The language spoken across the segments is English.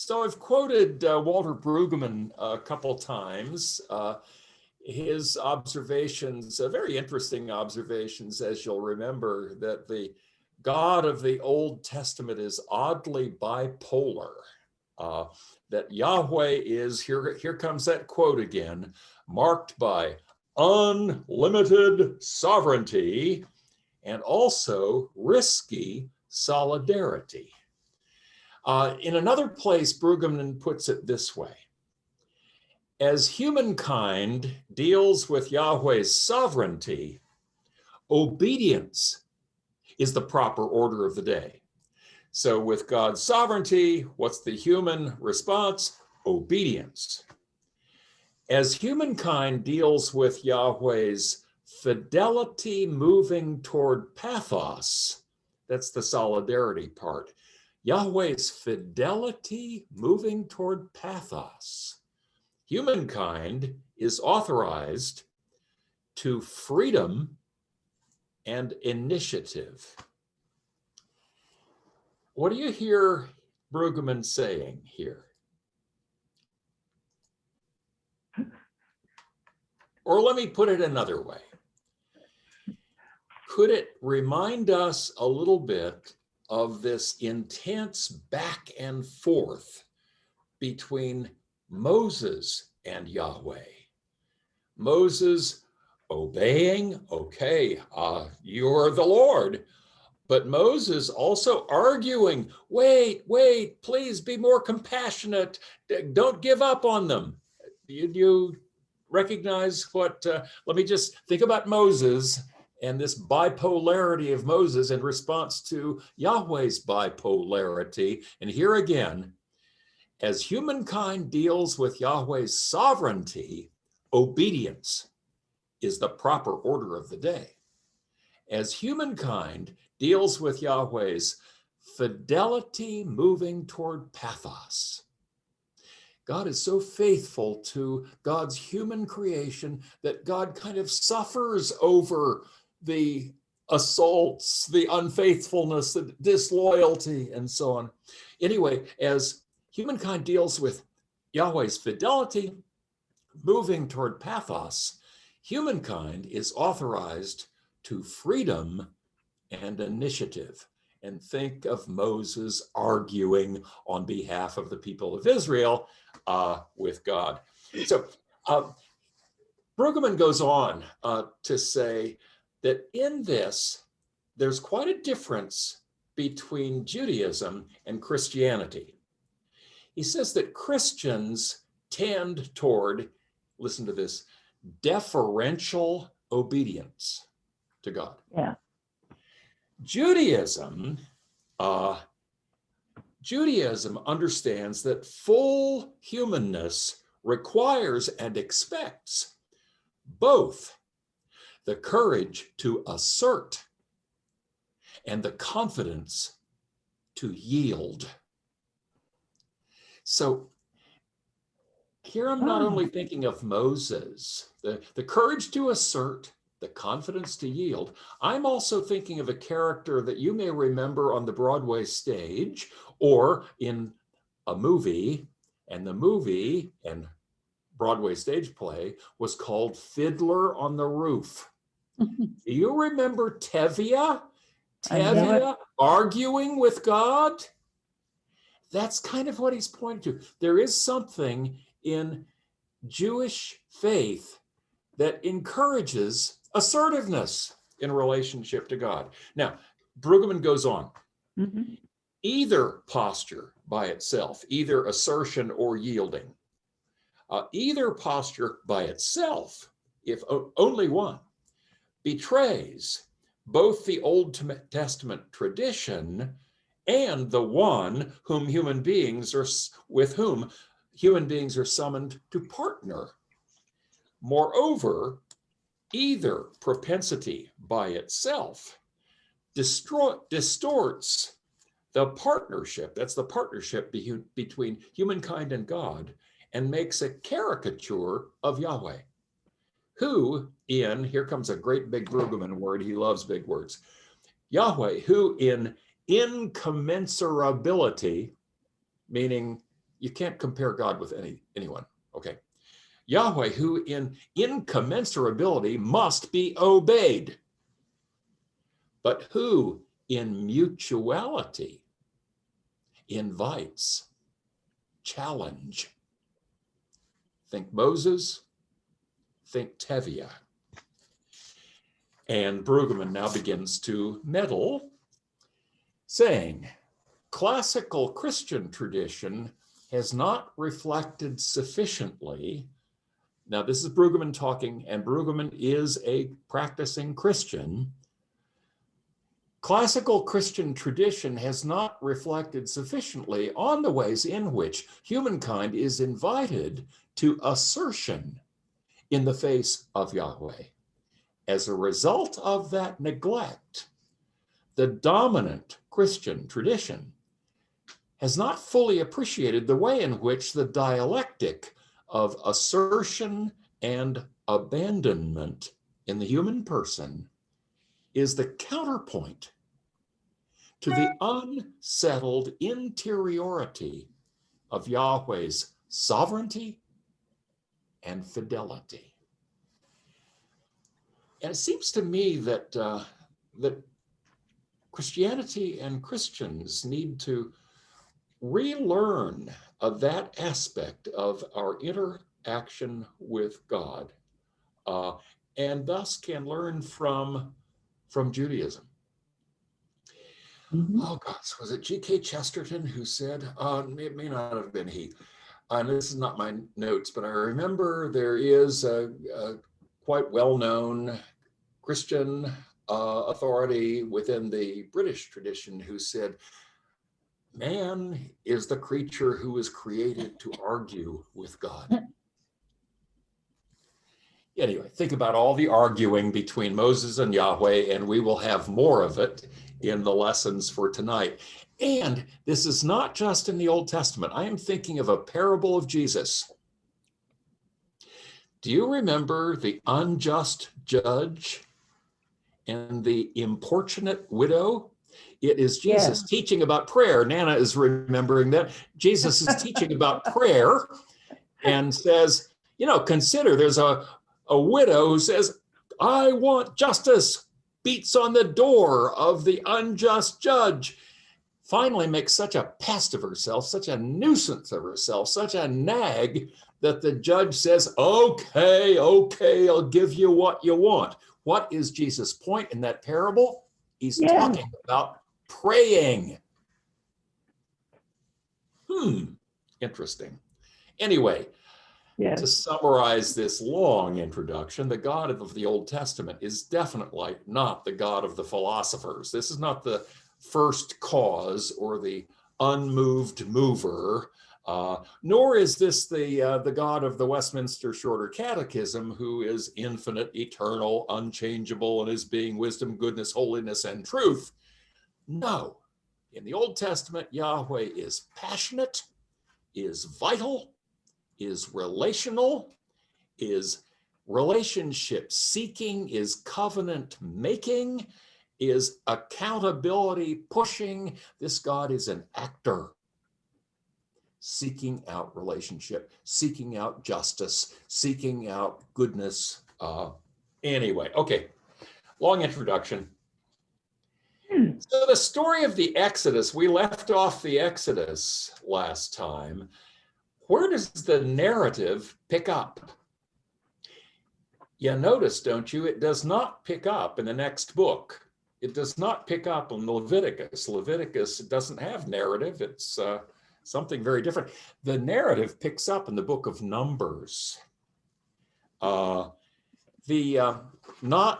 So I've quoted Walter Brueggemann a couple times. His observations, very interesting observations, as you'll remember, that the God of the Old Testament is oddly bipolar. That Yahweh is, here comes that quote again, marked by unlimited sovereignty and also risky solidarity. In another place, Brueggemann puts it this way: as humankind deals with Yahweh's sovereignty, obedience is the proper order of the day. So with God's sovereignty, what's the human response? Obedience. As humankind deals with Yahweh's fidelity moving toward pathos, that's the solidarity part. Yahweh's fidelity moving toward pathos. Humankind is authorized to freedom and initiative. What do you hear Brueggemann saying here? Or let me put it another way. Could it remind us a little bit of this intense back and forth between Moses and Yahweh? Moses obeying, okay, you're the Lord. But Moses also arguing, wait, please be more compassionate. Don't give up on them. You recognize what, let me just think about Moses and this bipolarity of Moses in response to Yahweh's bipolarity. And here again, as humankind deals with Yahweh's sovereignty, obedience is the proper order of the day. As humankind deals with Yahweh's fidelity moving toward pathos, God is so faithful to God's human creation that God kind of suffers over the assaults, the unfaithfulness, the disloyalty, and so on. Anyway, as humankind deals with Yahweh's fidelity moving toward pathos, humankind is authorized to freedom and initiative. And think of Moses arguing on behalf of the people of Israel with God. So Brueggemann goes on to say that in this, there's quite a difference between Judaism and Christianity. He says that Christians tend toward, listen to this, deferential obedience to God. Yeah. Judaism understands that full humanness requires and expects both the courage to assert and the confidence to yield. So here I'm not only thinking of Moses, the courage to assert, the confidence to yield. I'm also thinking of a character that you may remember on the Broadway stage or in a movie, and the movie and Broadway stage play was called Fiddler on the Roof. Do you remember Tevye? Tevye arguing with God? That's kind of what he's pointing to. There is something in Jewish faith that encourages assertiveness in relationship to God. Now, Brueggemann goes on. Mm-hmm. Either posture by itself, either assertion or yielding, either posture by itself, if only one, betrays both the Old Testament tradition and the one with whom human beings are summoned to partner. Moreover, either propensity by itself distorts the partnership, that's the partnership between humankind and God, and makes a caricature of Yahweh, who here comes a great big Brueggemann word, he loves big words, Yahweh, who in incommensurability, meaning You can't compare God with anyone. Okay. Yahweh, who in incommensurability must be obeyed, but who in mutuality invites challenge. Think Moses, think Tevye. And Brueggemann now begins to meddle, saying, classical Christian tradition has not reflected sufficiently. Now, this is Brueggemann talking, and Brueggemann is a practicing Christian. Classical Christian tradition has not reflected sufficiently on the ways in which humankind is invited to assertion in the face of Yahweh. As a result of that neglect, the dominant Christian tradition has not fully appreciated the way in which the dialectic of assertion and abandonment in the human person is the counterpoint to the unsettled interiority of Yahweh's sovereignty and fidelity. And it seems to me that that Christianity and Christians need to relearn that aspect of our interaction with God, and thus can learn from Judaism. Mm-hmm. Oh gosh, was it G.K. Chesterton who said, it may not have been he, and this is not my notes, but I remember there is a quite well-known Christian authority within the British tradition who said, man is the creature who was created to argue with God. Anyway, think about all the arguing between Moses and Yahweh, and we will have more of it in the lessons for tonight. And this is not just in the Old Testament. I am thinking of a parable of Jesus. Do you remember the unjust judge and the importunate widow? It is Jesus teaching about prayer. Nana is remembering that. Jesus is teaching about prayer and says, consider there's a widow who says, I want justice, beats on the door of the unjust judge, finally makes such a pest of herself, such a nuisance of herself, such a nag that the judge says, okay, I'll give you what you want. What is Jesus' point in that parable? He's talking about praying. Interesting. Anyway, to summarize this long introduction, the God of the Old Testament is definitely not the God of the philosophers. This is not the first cause or the unmoved mover, nor is this the God of the Westminster Shorter Catechism, who is infinite, eternal, unchangeable, and is being wisdom, goodness, holiness, and truth. No. In the Old Testament, Yahweh is passionate, is vital, is relational, is relationship seeking, is covenant making, is accountability pushing. This God is an actor, seeking out relationship, seeking out justice, seeking out goodness. Anyway, okay, long introduction. So the story of the Exodus, we left off the Exodus last time. Where does the narrative pick up? You notice, don't you? It does not pick up in the next book. It does not pick up in Leviticus. Leviticus doesn't have narrative. It's something very different. The narrative picks up in the book of Numbers. Not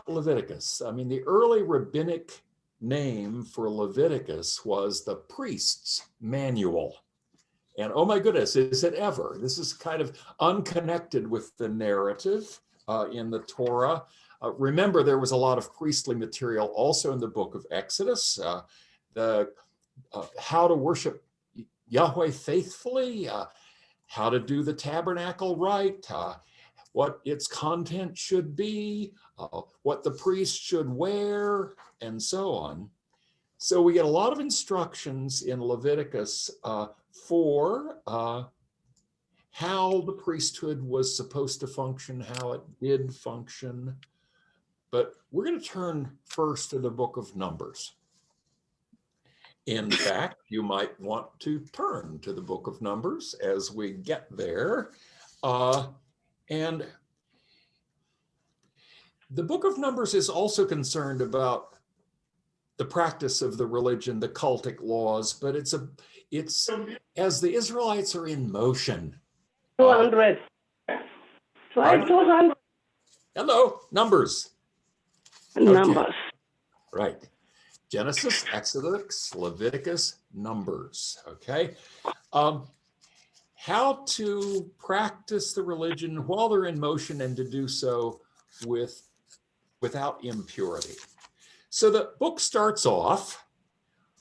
Leviticus. I mean, the early rabbinic name for Leviticus was the priest's manual. And oh my goodness, is it ever? This is kind of unconnected with the narrative in the Torah. Remember, there was a lot of priestly material also in the book of Exodus. How to worship Yahweh faithfully, how to do the tabernacle right, what its content should be, what the priest should wear, and so on. So we get a lot of instructions in Leviticus for how the priesthood was supposed to function, how it did function. But we're going to turn first to the book of Numbers. In fact, you might want to turn to the book of Numbers as we get there. And the book of Numbers is also concerned about the practice of the religion, the cultic laws, but it's as the Israelites are in motion. 200. Slide 200. Hello, Numbers. Numbers. Okay. Right. Genesis, Exodus, Leviticus, Numbers. Okay. How to practice the religion while they're in motion and to do so without impurity. So the book starts off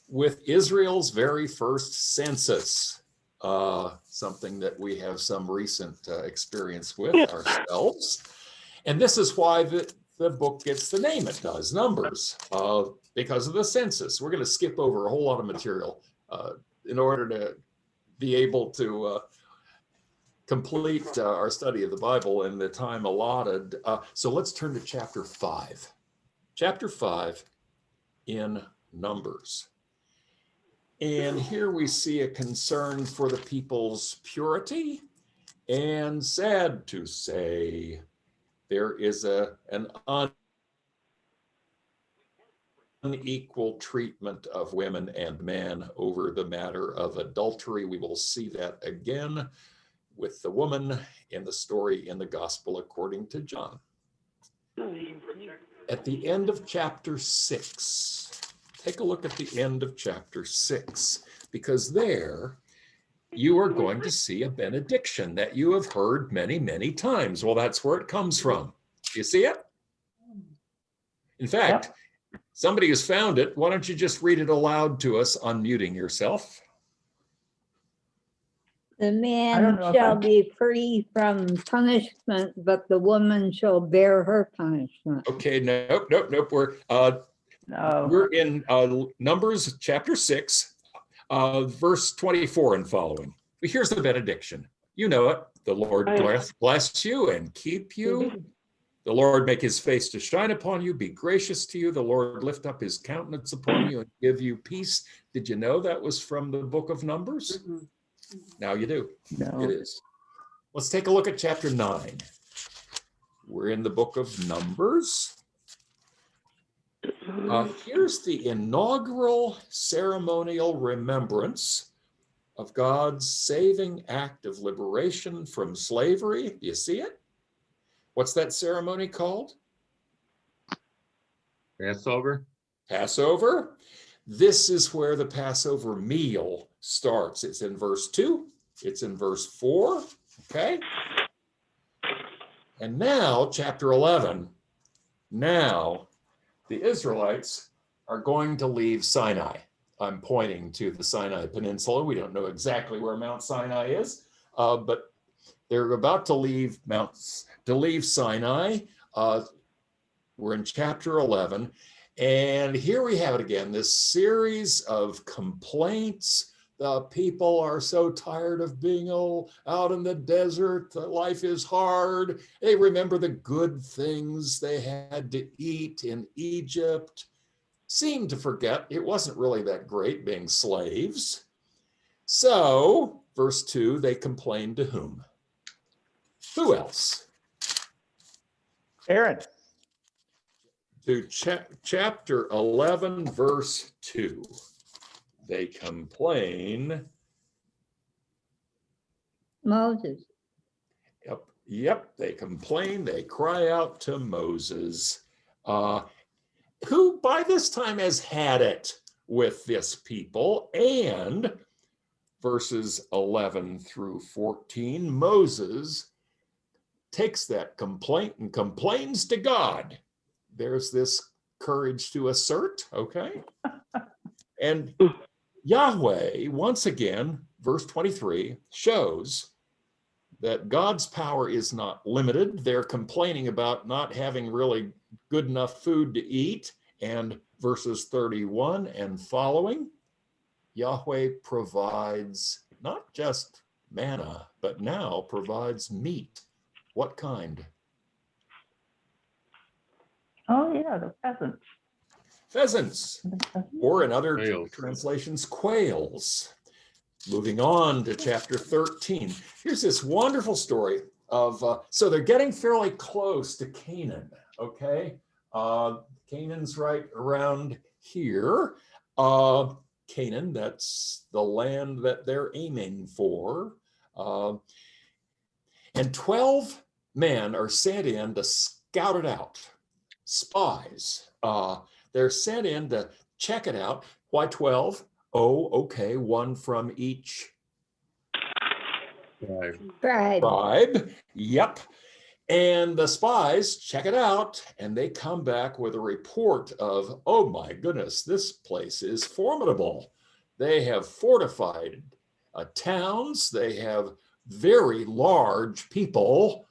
with Israel's very first census, something that we have some recent experience with ourselves. And this is why the book gets the name it does, Numbers, because of the census. We're going to skip over a whole lot of material in order to be able to complete our study of the Bible in the time allotted. So let's turn to chapter 5. Chapter 5 in Numbers. And here we see a concern for the people's purity. And sad to say, there is an unequal treatment of women and men over the matter of adultery. We will see that again with the woman in the story in the Gospel according to John. At the end of chapter 6, take a look at the end of chapter 6, because there you are going to see a benediction that you have heard many, many times. Well, that's where it comes from. You see it? In fact, somebody has found it. Why don't you just read it aloud to us, unmuting yourself? The man shall be free from punishment, but the woman shall bear her punishment. Okay, nope. We're in Numbers chapter 6, verse 24 and following. But here's the benediction. You know it. The Lord bless you and keep you. The Lord make his face to shine upon you, be gracious to you. The Lord lift up his countenance upon you and give you peace. Did you know that was from the book of Numbers? Mm-hmm. Now you do. No. It is. Let's take a look at chapter 9. We're in the book of Numbers. Here's the inaugural ceremonial remembrance of God's saving act of liberation from slavery. Do you see it? What's that ceremony called? Passover. Passover. This is where the Passover meal starts. It's in verse 2. It's in verse 4. Okay. And now, chapter 11. Now, the Israelites are going to leave Sinai. I'm pointing to the Sinai Peninsula. We don't know exactly where Mount Sinai is, but they're about to leave Sinai. We're in chapter 11. And here we have it again, this series of complaints. The people are so tired of being out in the desert. Life is hard. They remember the good things they had to eat in Egypt. Seem to forget it wasn't really that great being slaves. So, verse 2, they complained to whom? Who else? Aaron. To chapter 11, verse 2. They complain. Moses. Yep, they complain. They cry out to Moses, who by this time has had it with this people. And verses 11 through 14, Moses takes that complaint and complains to God. There's this courage to assert, okay? And Yahweh, once again, verse 23, shows that God's power is not limited. They're complaining about not having really good enough food to eat. And verses 31 and following, Yahweh provides not just manna, but now provides meat. What kind? Oh, yeah, the pheasants. Pheasants, or in other translations, quails. Moving on to chapter 13. Here's this wonderful story of, so they're getting fairly close to Canaan, okay? Canaan's right around here. Canaan, that's the land that they're aiming for. And 12 men are sent in to scout it out. Spies. They're sent in to check it out. Why 12? Oh, okay, one from each tribe. Yep. And the spies check it out, and they come back with a report of, oh my goodness, this place is formidable. They have fortified towns. They have very large people,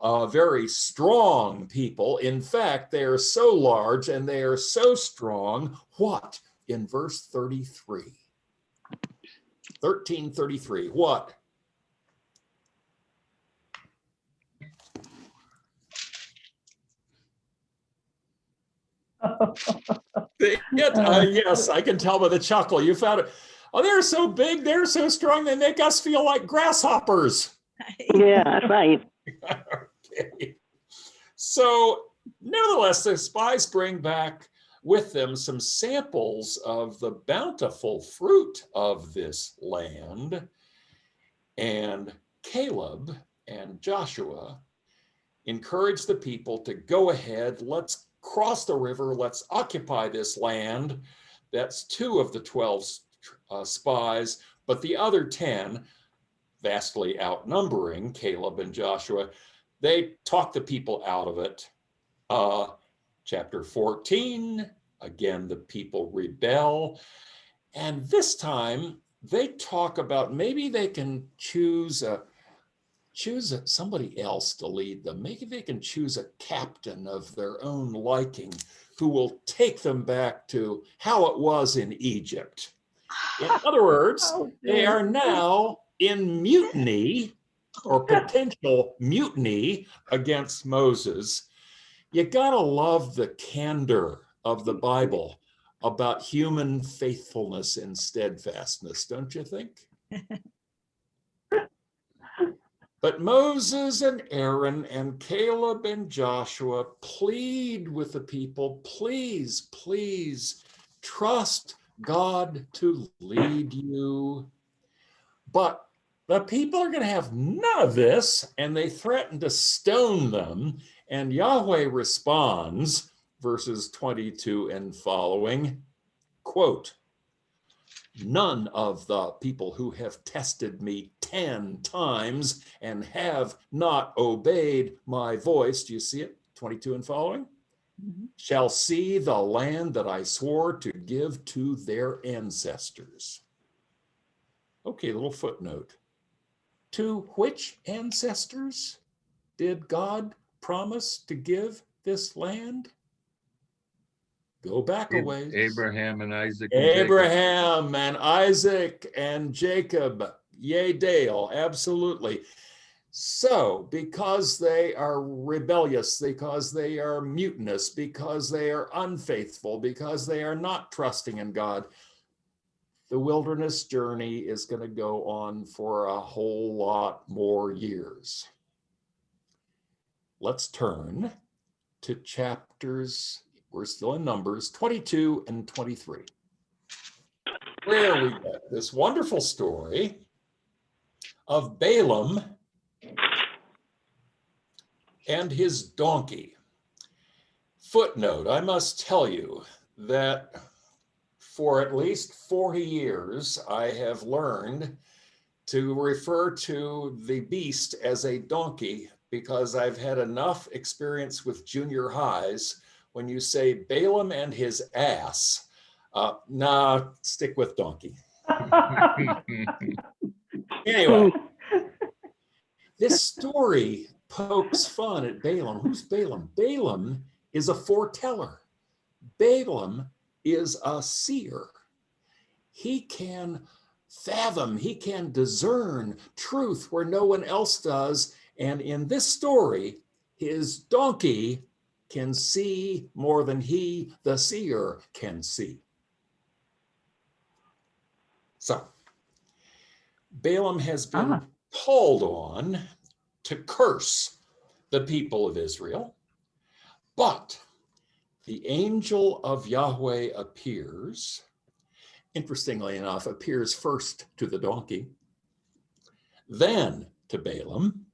very strong people. In fact, they are so large and they are so strong. What? In verse 33. 13:33. What? Yes, I can tell by the chuckle. You found it. Oh, they're so big, they're so strong, they make us feel like grasshoppers. Yeah, right. Okay. So, nevertheless, the spies bring back with them some samples of the bountiful fruit of this land. And Caleb and Joshua encourage the people to go ahead, let's cross the river, let's occupy this land. That's 2 of the 12 spies, but the other 10, vastly outnumbering Caleb and Joshua, they talk the people out of it. Chapter 14, again, the people rebel. And this time they talk about maybe they can choose somebody else to lead them. Maybe they can choose a captain of their own liking who will take them back to how it was in Egypt. In other words, they are now in mutiny or potential mutiny against Moses. You gotta love the candor of the Bible about human faithfulness and steadfastness, don't you think? But Moses and Aaron and Caleb and Joshua plead with the people, please, please trust God to lead you. But the people are going to have none of this, and they threaten to stone them. And Yahweh responds, verses 22 and following, quote, none of the people who have tested me 10 times and have not obeyed my voice, do you see it? 22 and following? Shall see the land that I swore to give to their ancestors. Okay, little footnote. To which ancestors did God promise to give this land? Go back a ways. Abraham and Isaac. Abraham and Isaac and Jacob. Yea, Dale, absolutely. So, because they are rebellious, because they are mutinous, because they are unfaithful, because they are not trusting in God, the wilderness journey is going to go on for a whole lot more years. Let's turn to chapters, we're still in Numbers, 22 and 23. Where we get this wonderful story of Balaam and his donkey. Footnote, I must tell you that for at least 40 years, I have learned to refer to the beast as a donkey because I've had enough experience with junior highs. When you say Balaam and his ass, nah, stick with donkey. Anyway, this story pokes fun at Balaam. Who's Balaam? Balaam is a foreteller. Balaam is a seer. He can fathom, he can discern truth where no one else does. And in this story, his donkey can see more than he, the seer, can see. So Balaam has been called on to curse the people of Israel, but the angel of Yahweh appears, interestingly enough, appears first to the donkey, then to Balaam.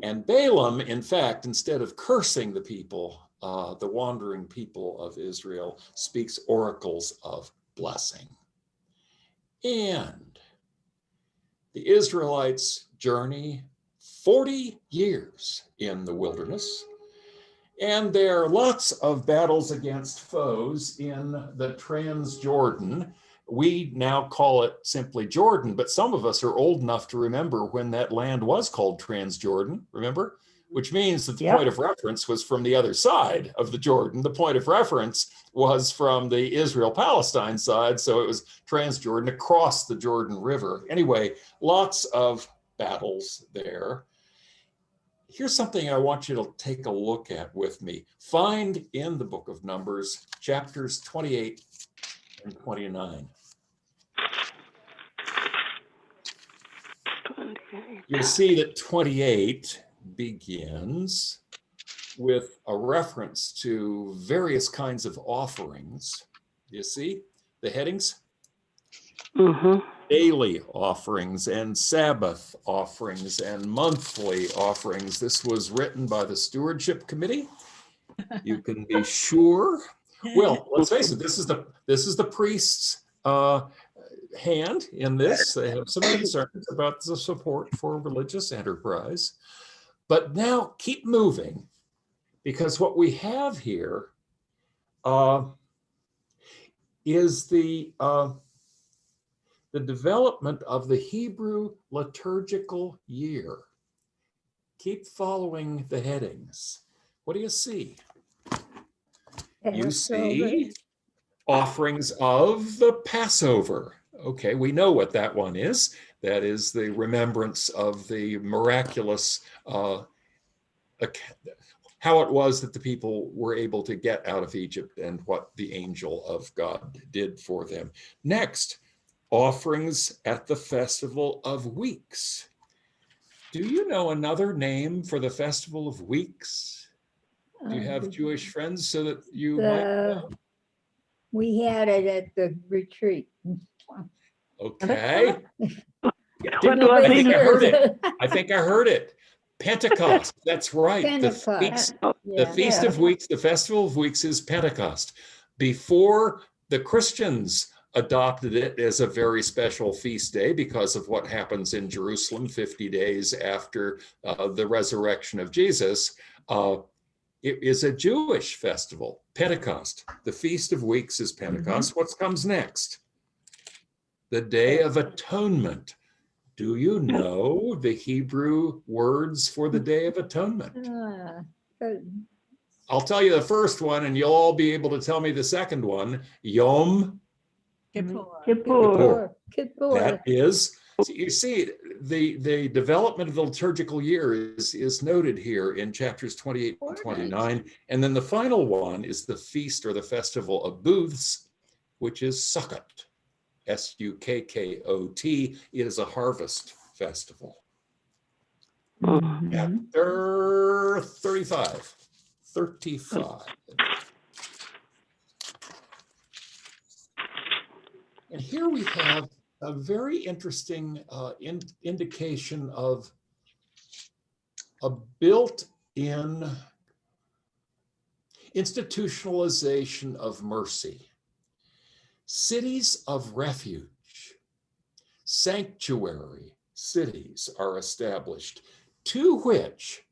And Balaam, in fact, instead of cursing the people, the wandering people of Israel, speaks oracles of blessing. And the Israelites journey 40 years in the wilderness. And there are lots of battles against foes in the Transjordan. We now call it simply Jordan, but some of us are old enough to remember when that land was called Transjordan, remember? Which means that the point of reference was from the other side of the Jordan. The point of reference was from the Israel-Palestine side, so it was Transjordan across the Jordan River. Anyway, lots of battles there. Here's something I want you to take a look at with me. Find in the book of Numbers, chapters 28 and 29. You'll see that 28 begins with a reference to various kinds of offerings. You see the headings? Mm-hmm. Daily offerings and Sabbath offerings and monthly offerings. This was written by the Stewardship Committee. You can be sure. Well, let's face it, this is the priest's hand in this. They have some concerns about the support for religious enterprise. But now keep moving, because what we have here is the development of the Hebrew liturgical year. Keep following the headings. What do you see? You see offerings of the Passover. Okay, we know what that one is. That is the remembrance of the miraculous, how it was that the people were able to get out of Egypt and what the angel of God did for them. Next, offerings at the Festival of Weeks. Do you know another name for the Festival of Weeks? Do you have Jewish friends so that you might know? We had it at the retreat. Okay. What do I think I heard it. I think I heard it. Pentecost. That's right. Pentecost. The Feast of Weeks, the Festival of Weeks is Pentecost. Before the Christians adopted it as a very special feast day because of what happens in Jerusalem 50 days after the resurrection of Jesus, it is a Jewish festival, Pentecost. The Feast of Weeks is Pentecost. Mm-hmm. What comes next? The Day of Atonement. Do you know the Hebrew words for the Day of Atonement? I'll tell you the first one, and you'll all be able to tell me the second one. Yom Kippur. That is, you see, the development of the liturgical year is noted here in chapters 28 and 29. And then the final one is the feast or the festival of booths, which is Sukkot. Sukkot. It is a harvest festival. Mm-hmm. Chapter 35. And here we have a very interesting indication of a built-in institutionalization of mercy. Cities of refuge, sanctuary cities are established, to which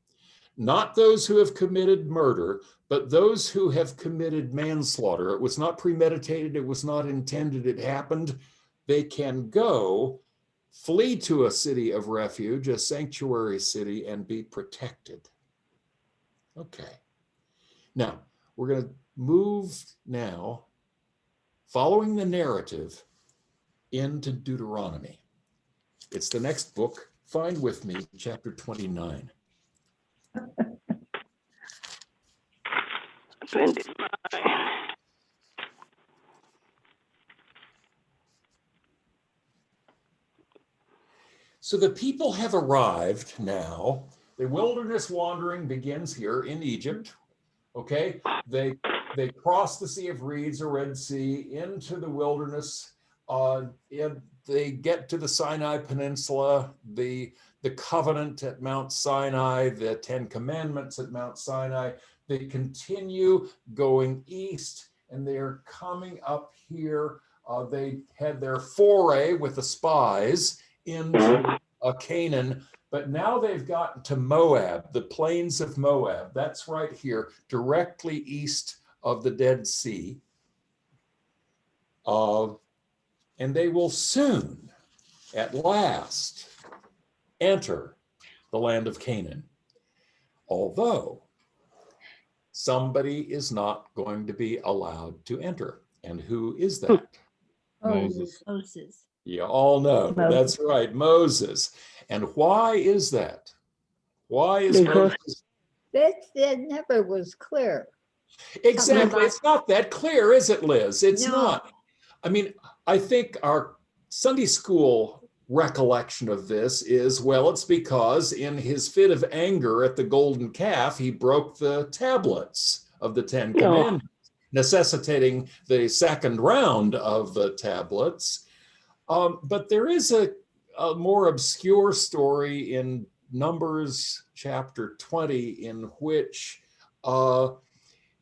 not those who have committed murder, but those who have committed manslaughter. It was not premeditated, it was not intended, it happened. They can go, flee to a city of refuge, a sanctuary city, and be protected. Okay. Now, we're going to move now, following the narrative, into Deuteronomy. It's the next book. Find with me chapter 29. 29. So the people have arrived now. The wilderness wandering begins here in Egypt. Okay, they cross the Sea of Reeds or Red Sea into the wilderness. They get to the Sinai Peninsula, the covenant at Mount Sinai, the 10 Commandments at Mount Sinai. They continue going east, and they're coming up here. They had their foray with the spies into Canaan, but now they've gotten to Moab, the plains of Moab. That's right here, directly east of the Dead Sea. And they will soon, at last, enter the land of Canaan. Although somebody is not going to be allowed to enter. And who is that? Moses. You all know. Moses. That's right, Moses. And why is that? Why is Because- Moses? That never was clear. Exactly. about- It's not that clear, is it, Liz? It's No. not. I mean, I think our Sunday school recollection of this is, well, it's because in his fit of anger at the golden calf, he broke the tablets of the 10 Commandments, necessitating the second round of the tablets. But there is a more obscure story in Numbers chapter 20 in which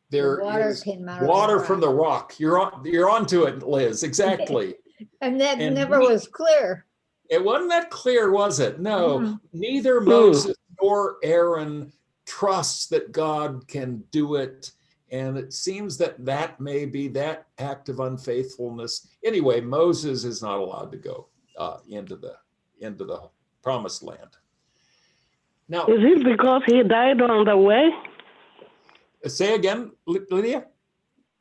there Water is came out of the water rock. from the rock. You're onto it, Liz. Exactly. And that And never was clear. It wasn't that clear, was it? No. Mhm. Neither Moses nor Aaron trusts that God can do it. And it seems that may be that act of unfaithfulness. Anyway, Moses is not allowed to go into the promised land. Now, Is it because he died on the way? say again, Lydia?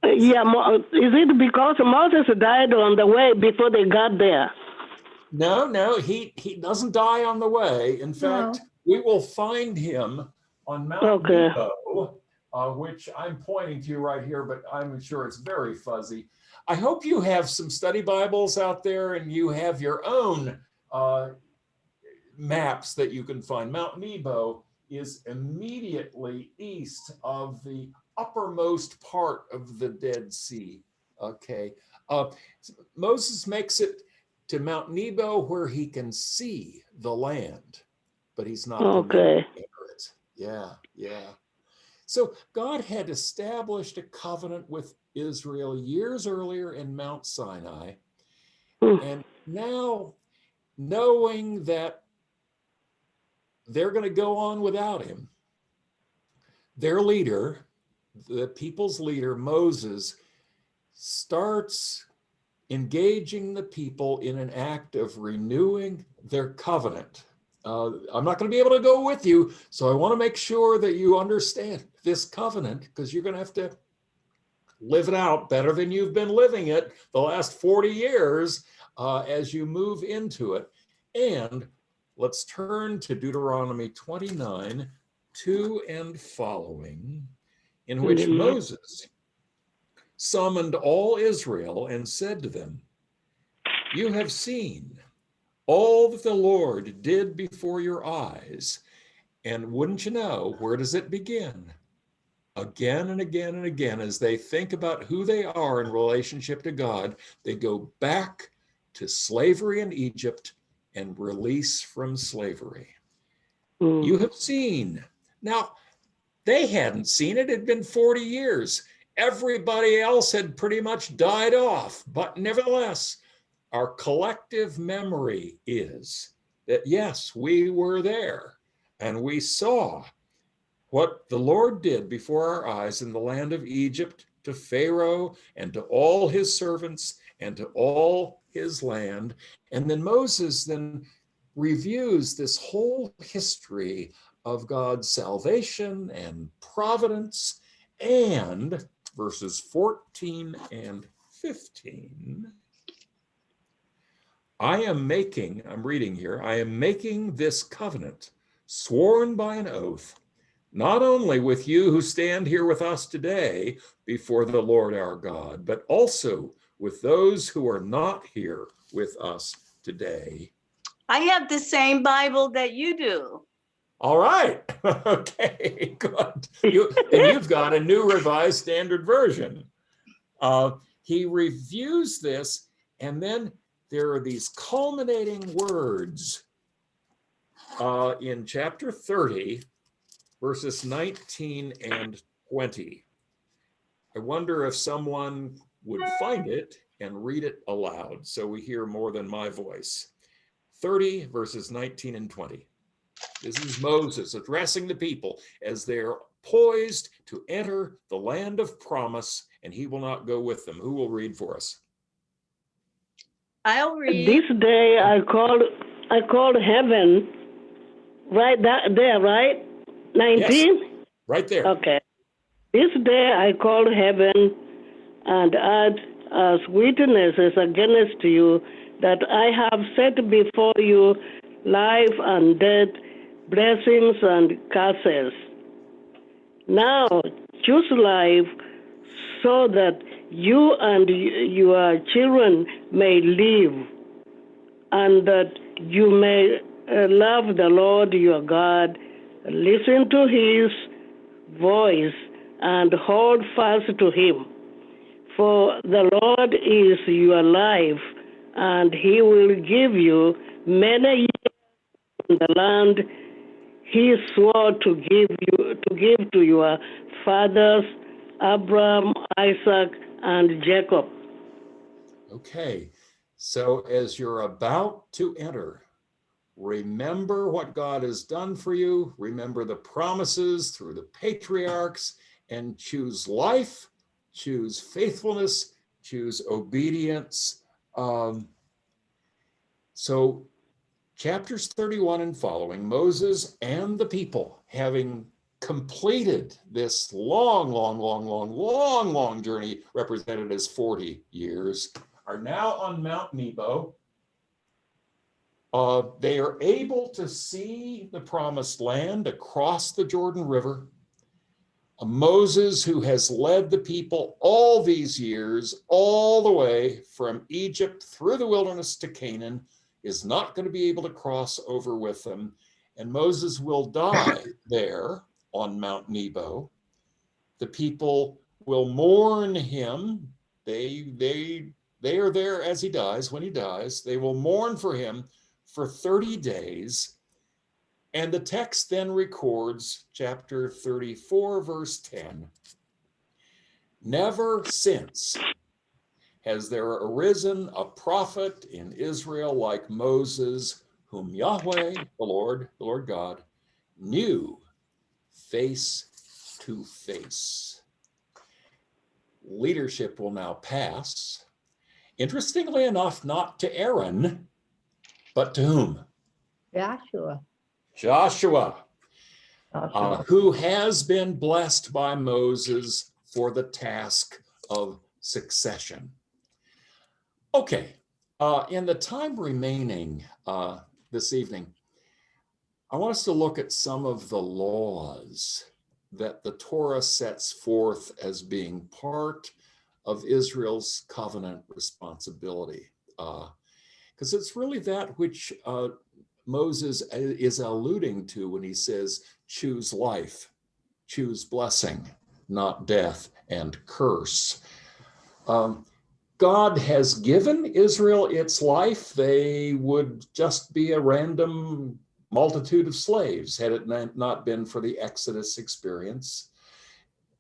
Yeah, is it because Moses died on the way before they got there? No, he doesn't die on the way. In fact, No. we will find him on Mount Okay. Nebo, which I'm pointing to right here, but I'm sure it's very fuzzy. I hope you have some study Bibles out there and you have your own maps that you can find. Mount Nebo is immediately east of the uppermost part of the Dead Sea. Okay. Moses makes it to Mount Nebo where he can see the land, but he's not permitted to enter it. Yeah. So God had established a covenant with Israel years earlier in Mount Sinai. And now, knowing that they're going to go on without him, their leader, the people's leader, Moses, starts engaging the people in an act of renewing their covenant. I'm not going to be able to go with you, so I want to make sure that you understand this covenant, because you're going to have to live it out better than you've been living it the last 40 years as you move into it. And let's turn to Deuteronomy 29, 2 and following, in which Moses summoned all Israel and said to them, "You have seen all that the Lord did before your eyes, and wouldn't you know, where does it begin? Again and again and again, as they think about who they are in relationship to God, they go back to slavery in Egypt and release from slavery. You have seen." Now, they hadn't seen it. It had been 40 years. Everybody else had pretty much died off. But nevertheless, our collective memory is that, yes, we were there and we saw what the Lord did before our eyes in the land of Egypt to Pharaoh and to all his servants and to all his land. And then Moses then reviews this whole history of God's salvation and providence, and verses 14 and 15 I'm reading here, I am making this covenant sworn by an oath, not only with you who stand here with us today before the Lord our God, but also with those who are not here with us today. I have the same Bible that you do. All right. Okay, good. You've got a New Revised Standard Version. He reviews this, and then there are these culminating words in chapter 30, verses 19 and 20. I wonder if someone would find it and read it aloud so we hear more than my voice. 30 verses 19 and 20. This is Moses addressing the people as they're poised to enter the land of promise, and he will not go with them. Who will read for us? I'll read. This day I called heaven, right there, right? 19? Yes, right there. Okay. This day I called heaven and earth as witnesses against you that I have set before you life and death, blessings and curses. Now choose life so that you and your children may live, and that you may love the Lord your God, listen to his voice, and hold fast to him. For the Lord is your life, and he will give you many years in the land he swore to give to your fathers, Abraham, Isaac, and Jacob. Okay, so as you're about to enter, remember what God has done for you, remember the promises through the patriarchs, and choose life, choose faithfulness, choose obedience. So chapters 31 and following, Moses and the people, having completed this long journey represented as 40 years, are now on Mount Nebo. They are able to see the promised land across the Jordan River. Moses, who has led the people all these years, all the way from Egypt through the wilderness to Canaan, is not going to be able to cross over with them. And Moses will die there on Mount Nebo. The people will mourn him. They are there as he dies. When he dies, they will mourn for him for 30 days. And the text then records chapter 34, verse 10. Never since has there arisen a prophet in Israel like Moses, whom Yahweh, the Lord God, knew face to face. Leadership will now pass. Interestingly enough, not to Aaron, but to whom? Joshua, who has been blessed by Moses for the task of succession. Okay, in the time remaining this evening, I want us to look at some of the laws that the Torah sets forth as being part of Israel's covenant responsibility, because it's really that which Moses is alluding to when he says, choose life, choose blessing, not death and curse. God has given Israel its life. They would just be a random multitude of slaves had it not been for the Exodus experience.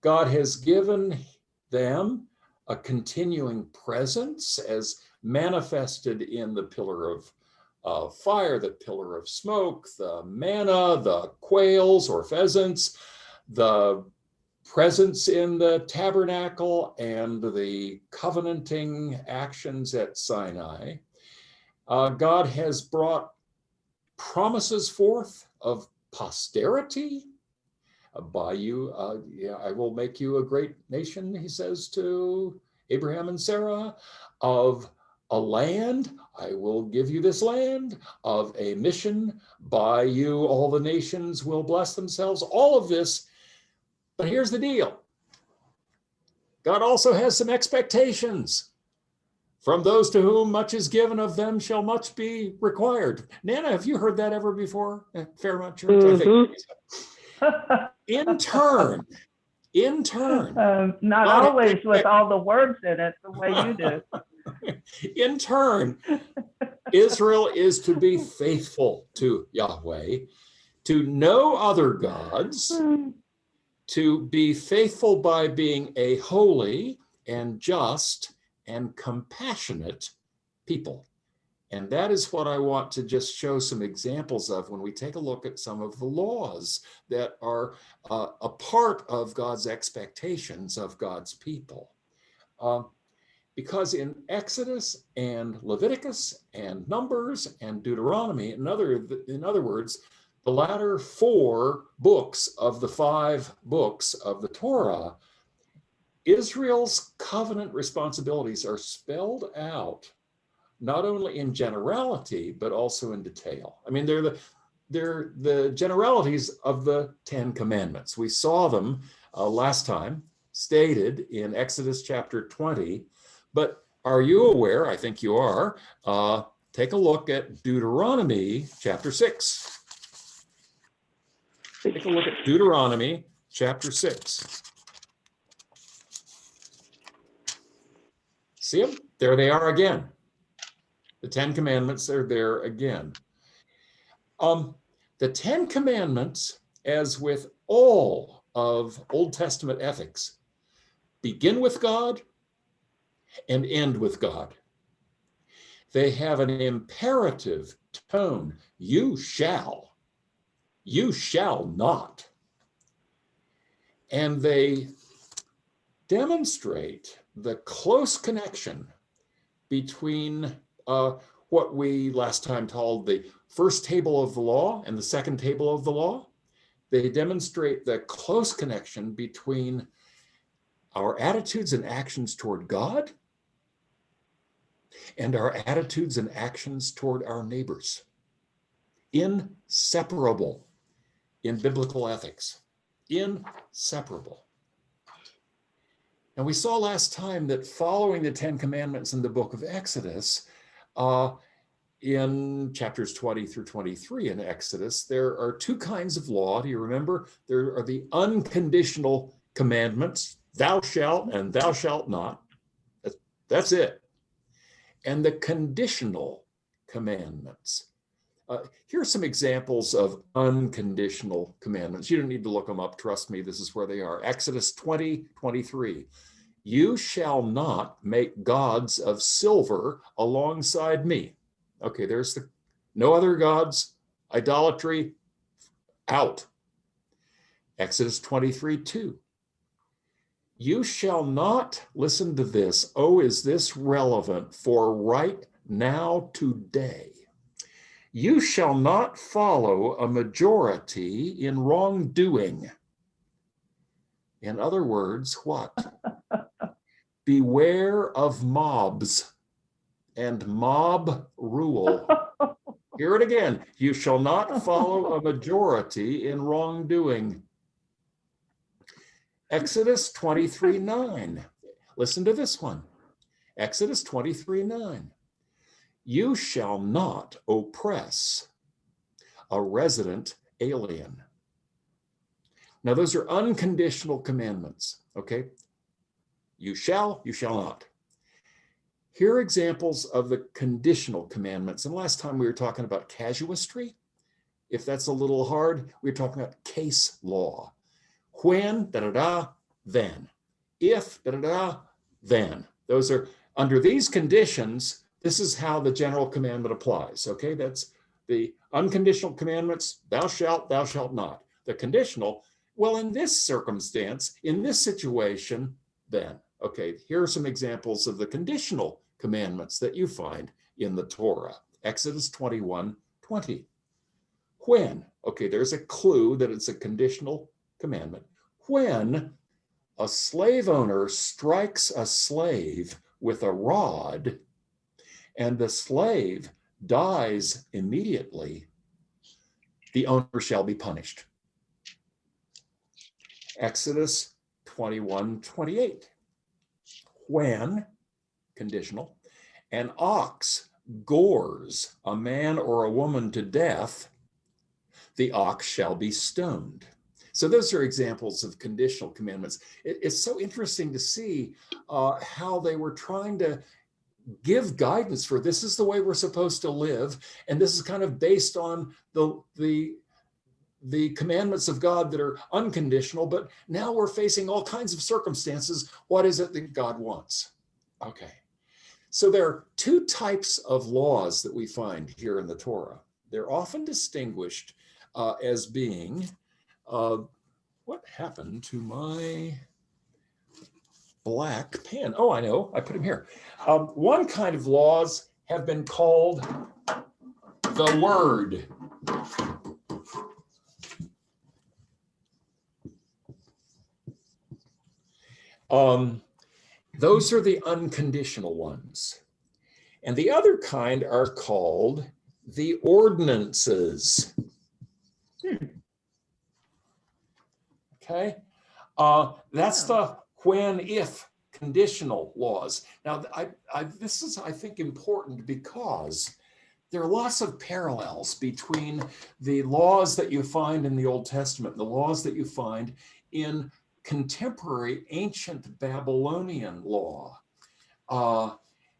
God has given them a continuing presence as manifested in the pillar of fire, the pillar of smoke, the manna, the quails or pheasants, the presence in the tabernacle, and the covenanting actions at Sinai. God has brought promises forth of posterity. By you, I will make you a great nation, he says to Abraham and Sarah, of a land, I will give you this land, of a mission, by you all the nations will bless themselves, all of this. But here's the deal. God also has some expectations. From those to whom much is given, of them shall much be required. Nana, have you heard that ever before? Fairmont Church, I think. In turn, Not God always with all the words in it the way you do. in turn, Israel is to be faithful to Yahweh, to no other gods, to be faithful by being a holy and just and compassionate people. And that is what I want to just show some examples of when we take a look at some of the laws that are a part of God's expectations of God's people. Because in Exodus and Leviticus and Numbers and Deuteronomy, in other words, the latter 4 books of the 5 books of the Torah, Israel's covenant responsibilities are spelled out not only in generality, but also in detail. I mean, they're the generalities of the 10 commandments. We saw them last time stated in Exodus chapter 20, but are you aware, I think you are, take a look at Deuteronomy chapter 6. Take a look at Deuteronomy chapter 6. See them? There they are again. The 10 commandments are there again. The 10 commandments, as with all of Old Testament ethics, begin with God and end with God. They have an imperative tone. You shall not. And they demonstrate the close connection between what we last time called the first table of the law and the second table of the law. They demonstrate the close connection between our attitudes and actions toward God and our attitudes and actions toward our neighbors. Inseparable in biblical ethics. Inseparable. And we saw last time that following the 10 commandments in the book of Exodus, in chapters 20 through 23 in Exodus, there are 2 kinds of law. Do you remember? There are the unconditional commandments, thou shalt and thou shalt not. That's it. And the conditional commandments. Here are some examples of unconditional commandments. You don't need to look them up. Trust me, this is where they are. Exodus 20:23. You shall not make gods of silver alongside me. Okay, there's the no other gods, idolatry, out. Exodus 23:2. You shall not, listen to this. Oh, is this relevant for right now, today? You shall not follow a majority in wrongdoing. In other words, what? Beware of mobs and mob rule. Hear it again. You shall not follow a majority in wrongdoing. Exodus 23:9. Listen to this one. Exodus 23:9. You shall not oppress a resident alien. Now, those are unconditional commandments, okay? You shall not. Here are examples of the conditional commandments. And last time we were talking about casuistry. If that's a little hard, we were talking about case law. When, then. If, then. Those are, under these conditions, this is how the general commandment applies, okay? That's the unconditional commandments, thou shalt not. The conditional, well, in this circumstance, in this situation, then. Okay, here are some examples of the conditional commandments that you find in the Torah. Exodus 21:20. When, okay, there's a clue that it's a conditional commandment. When a slave owner strikes a slave with a rod and the slave dies immediately, the owner shall be punished. Exodus 21:28. When, conditional, an ox gores a man or a woman to death, the ox shall be stoned. So those are examples of conditional commandments. It's so interesting to see how they were trying to give guidance for this is the way we're supposed to live, and this is kind of based on the commandments of God that are unconditional, but now we're facing all kinds of circumstances. What is it that God wants? Okay. So there are two types of laws that we find here in the Torah. They're often distinguished as being, what happened to my black pen? Oh, I know, I put them here. One kind of laws have been called the Word. Those are the unconditional ones. And the other kind are called the ordinances. Okay, that's the when, if conditional laws. Now, this is, I think, important because there are lots of parallels between the laws that you find in the Old Testament, the laws that you find in contemporary ancient Babylonian law.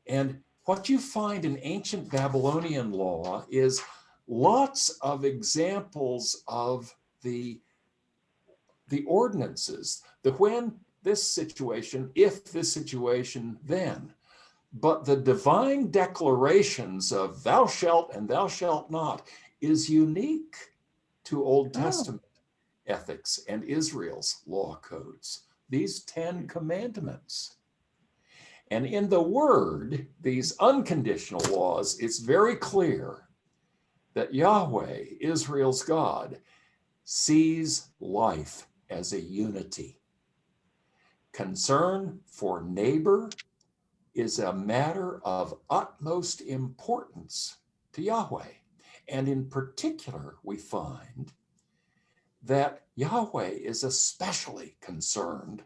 And what you find in ancient Babylonian law is lots of examples of the ordinances, the when this situation, if this situation, then. But the divine declarations of thou shalt and thou shalt not is unique to Old Testament ethics and Israel's law codes, these 10 commandments. And in the Word, these unconditional laws, it's very clear that Yahweh, Israel's God, sees life as a unity. Concern for neighbor is a matter of utmost importance to Yahweh. And in particular, we find that Yahweh is especially concerned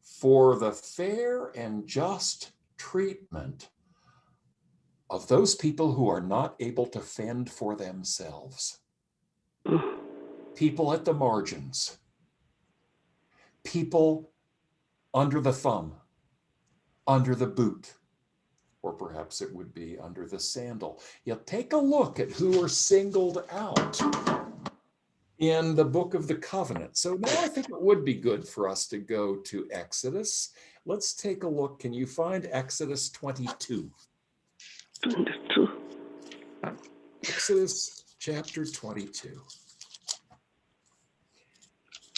for the fair and just treatment of those people who are not able to fend for themselves. People at the margins, people under the thumb, under the boot, or perhaps it would be under the sandal. You take a look at who are singled out in the book of the covenant. So now I think it would be good for us to go to Exodus. Let's take a look. Can you find Exodus 22? 22. Exodus chapter 22.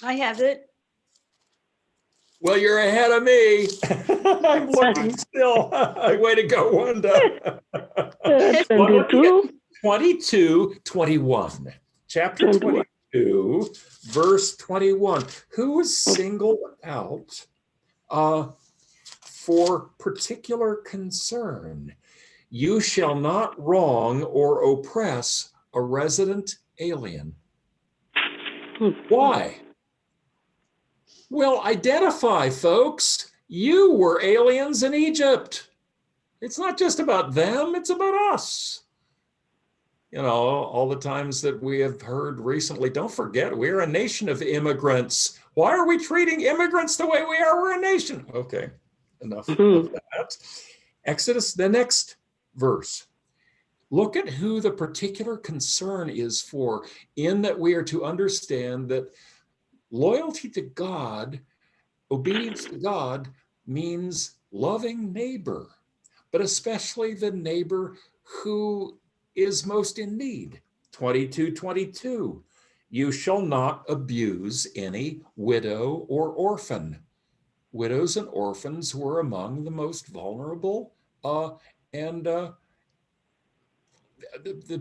I have it. Well, you're ahead of me. I'm looking still. Way to go, Wanda. 22. 22, 21. Chapter 22, verse 21. Who is singled out for particular concern? You shall not wrong or oppress a resident alien. Why? Well, identify, folks. You were aliens in Egypt. It's not just about them, it's about us. You know, all the times that we have heard recently, don't forget, we're a nation of immigrants. Why are we treating immigrants the way we are? We're a nation. Okay, enough of that. Exodus, the next verse. Look at who the particular concern is for, in that we are to understand that loyalty to God, obedience to God, means loving neighbor, but especially the neighbor who is most in need. 22:22, you shall not abuse any widow or orphan. Widows and orphans were among the most vulnerable and the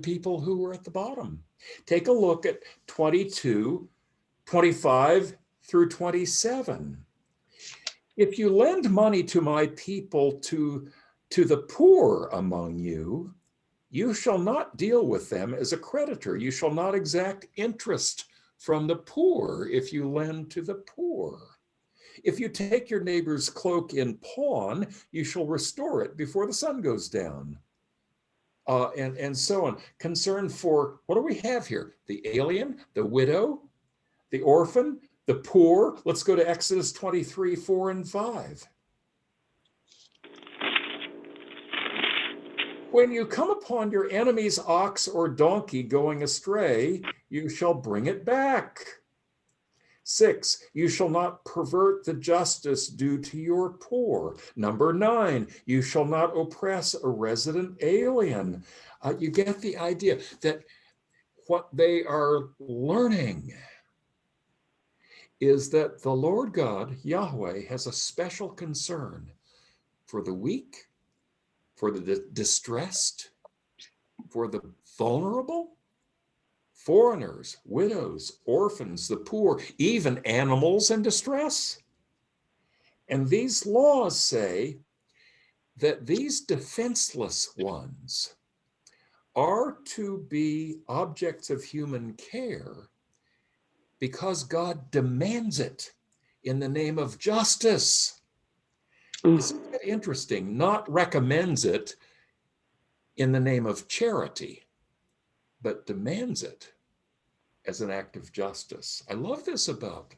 people who were at the bottom. Take a look at 22:25 through 27. If you lend money to my people to To the poor among you, you shall not deal with them as a creditor. You shall not exact interest from the poor if you lend to the poor. If you take your neighbor's cloak in pawn, you shall restore it before the sun goes down. And so on. Concern for, what do we have here? The alien, the widow, the orphan, the poor. Let's go to Exodus 23, 4 and 5. When you come upon your enemy's ox or donkey going astray, you shall bring it back. 6, you shall not pervert the justice due to your poor. Number 9, you shall not oppress a resident alien. You get the idea that what they are learning is that the Lord God, Yahweh, has a special concern for the weak, for the distressed, for the vulnerable, foreigners, widows, orphans, the poor, even animals in distress. And these laws say that these defenseless ones are to be objects of human care because God demands it in the name of justice. Isn't that interesting? Not recommends it in the name of charity, but demands it as an act of justice. I love this about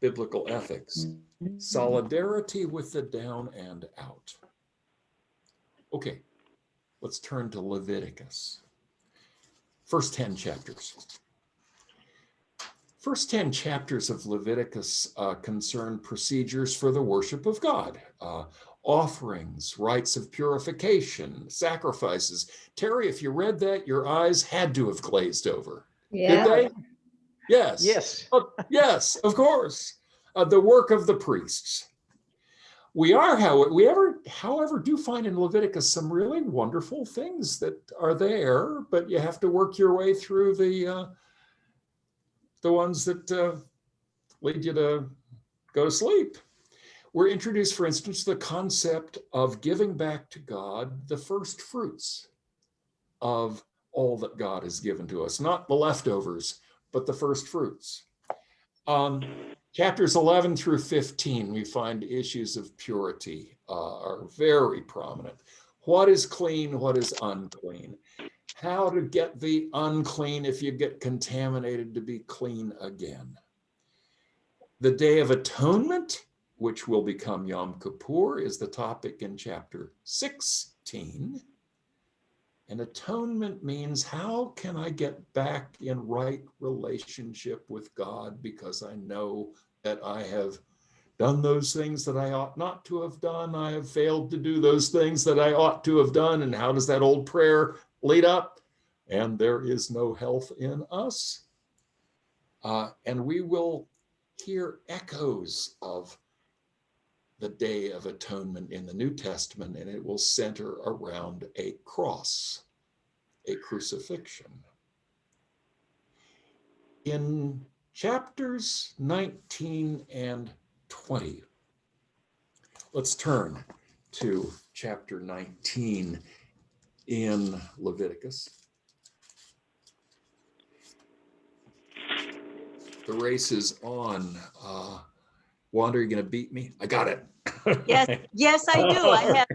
biblical ethics. Solidarity with the down and out. Okay, let's turn to Leviticus. First 10 chapters. First 10 chapters of Leviticus concern procedures for the worship of God, offerings, rites of purification, sacrifices. Terry, if you read that, your eyes had to have glazed over. Yeah. Did they? Yes. Yes. Yes, of course. The work of the priests. We however, do find in Leviticus some really wonderful things that are there, but you have to work your way through the ones that lead you to go to sleep. We're introduced, for instance, to the concept of giving back to God the first fruits of all that God has given to us, not the leftovers, but the first fruits. Chapters 11 through 15, we find issues of purity are very prominent. What is clean? What is unclean? How to get the unclean if you get contaminated to be clean again. The Day of Atonement, which will become Yom Kippur, is the topic in chapter 16. And atonement means, how can I get back in right relationship with God because I know that I have done those things that I ought not to have done. I have failed to do those things that I ought to have done. And how does that old prayer lead up? And there is no health in us. And we will hear echoes of the Day of Atonement in the New Testament, and it will center around a cross, a crucifixion. In chapters 19 and 20, let's turn to chapter 19 in Leviticus. The race is on. Wanda, are you going to beat me? I got it. Yes, I do. I have.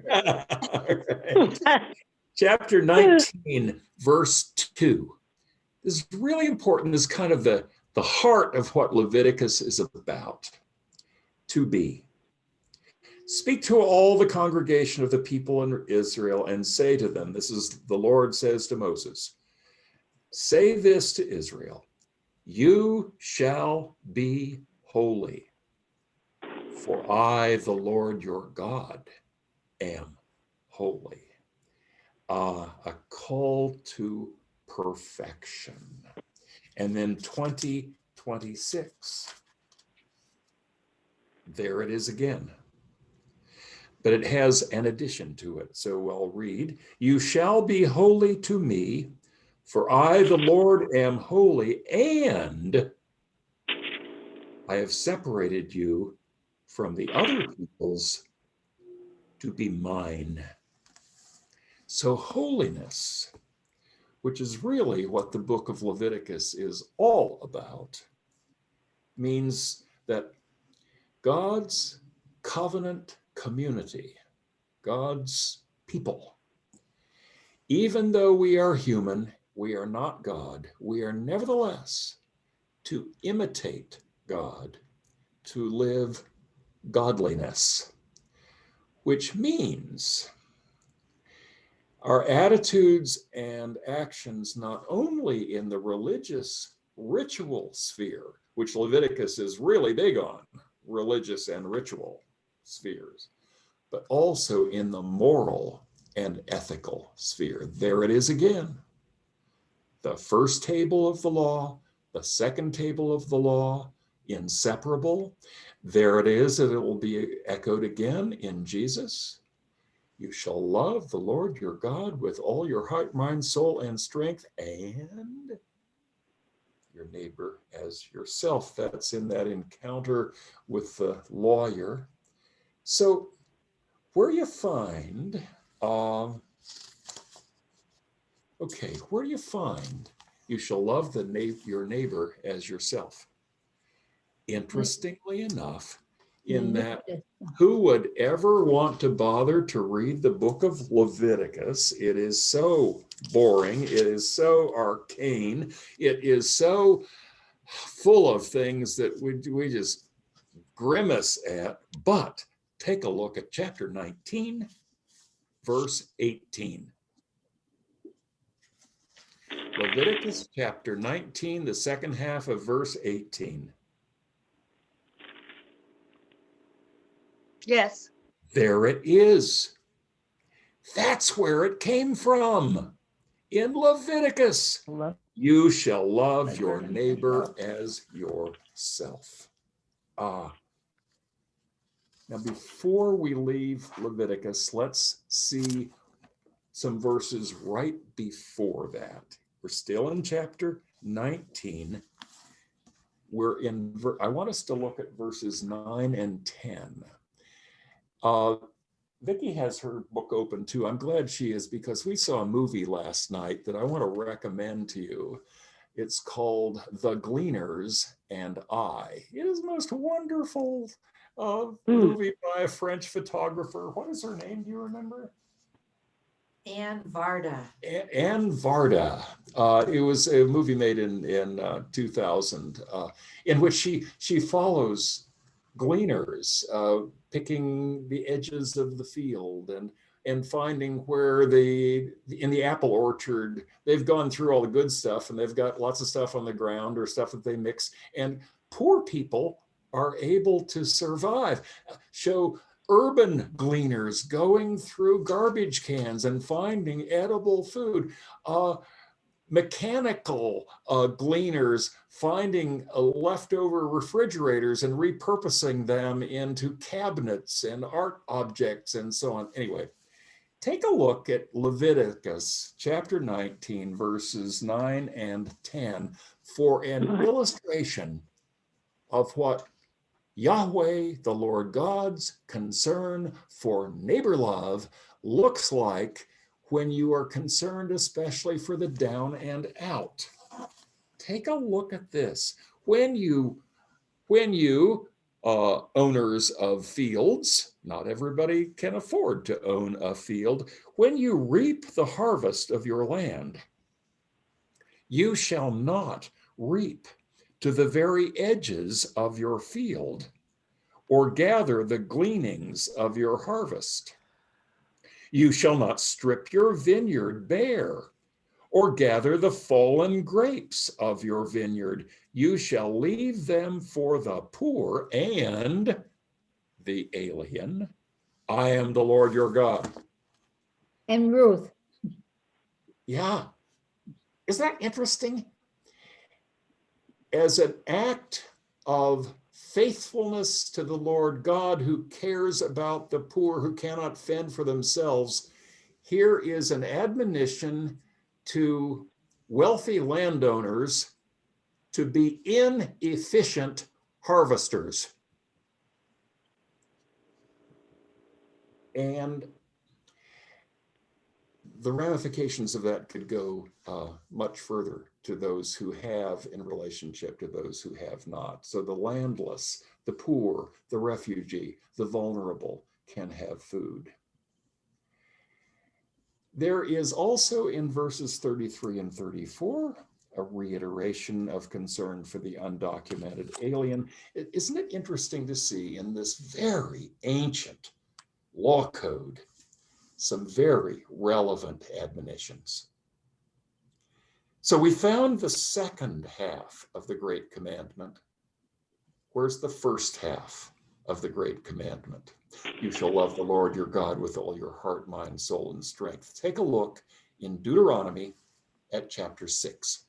Right. Chapter 19, verse 2. This is really important. This is kind of the heart of what Leviticus is about. To be. Speak to all the congregation of the people in Israel and say to them, this is the Lord says to Moses, say this to Israel, you shall be holy, for I, the Lord your God, am holy. A call to perfection. And then 20:26. There it is again. But it has an addition to it. So I'll read, you shall be holy to me, for I, the Lord, am holy, and I have separated you from the other peoples to be mine. So holiness, which is really what the book of Leviticus is all about, means that God's covenant community, God's people, even though we are human, we are not God, we are nevertheless to imitate God, to live godliness, which means our attitudes and actions, not only in the religious ritual sphere, which Leviticus is really big on, religious and ritual spheres, but also in the moral and ethical sphere. There it is again. The first table of the law, the second table of the law, inseparable. There it is, and it will be echoed again in Jesus. You shall love the Lord your God with all your heart, mind, soul, and strength, and your neighbor as yourself. That's in that encounter with the lawyer. So where you find, where do you find you shall love your neighbor as yourself? Interestingly enough, in that who would ever want to bother to read the book of Leviticus? It is so boring. It is so arcane. It is so full of things that we just grimace at. But take a look at chapter 19, verse 18. Leviticus chapter 19, the second half of verse 18. Yes. There it is. That's where it came from. In Leviticus, you shall love your neighbor as yourself. Now, before we leave Leviticus, let's see some verses right before that. We're still in chapter 19. I want us to look at verses 9 and 10. Vicki has her book open too. I'm glad she is, because we saw a movie last night that I want to recommend to you. It's called The Gleaners and I. It is the most wonderful movie by a French photographer. What is her name? Do you remember? Anne Varda. Anne Varda. It was a movie made in 2000 in which she follows gleaners picking the edges of the field and finding where in the apple orchard, they've gone through all the good stuff and they've got lots of stuff on the ground or stuff that they mix, and poor people are able to survive. Show urban gleaners going through garbage cans and finding edible food. Mechanical gleaners finding leftover refrigerators and repurposing them into cabinets and art objects and so on. Anyway, take a look at Leviticus chapter 19, verses 9 and 10 for an illustration of what Yahweh, the Lord God's concern for neighbor love looks like when you are concerned especially for the down and out. Take a look at this. When you owners of fields, not everybody can afford to own a field, when you reap the harvest of your land, you shall not reap to the very edges of your field, or gather the gleanings of your harvest. You shall not strip your vineyard bare, or gather the fallen grapes of your vineyard. You shall leave them for the poor and the alien. I am the Lord your God. And Ruth. Yeah. Isn't that interesting? As an act of faithfulness to the Lord God, who cares about the poor who cannot fend for themselves, here is an admonition to wealthy landowners to be inefficient harvesters. And the ramifications of that could go much further to those who have in relationship to those who have not. So the landless, the poor, the refugee, the vulnerable can have food. There is also in verses 33 and 34 a reiteration of concern for the undocumented alien. Isn't it interesting to see in this very ancient law code some very relevant admonitions? So we found the second half of the Great Commandment. Where's the first half of the Great Commandment? You shall love the Lord your God with all your heart, mind, soul, and strength. Take a look in Deuteronomy at chapter 6.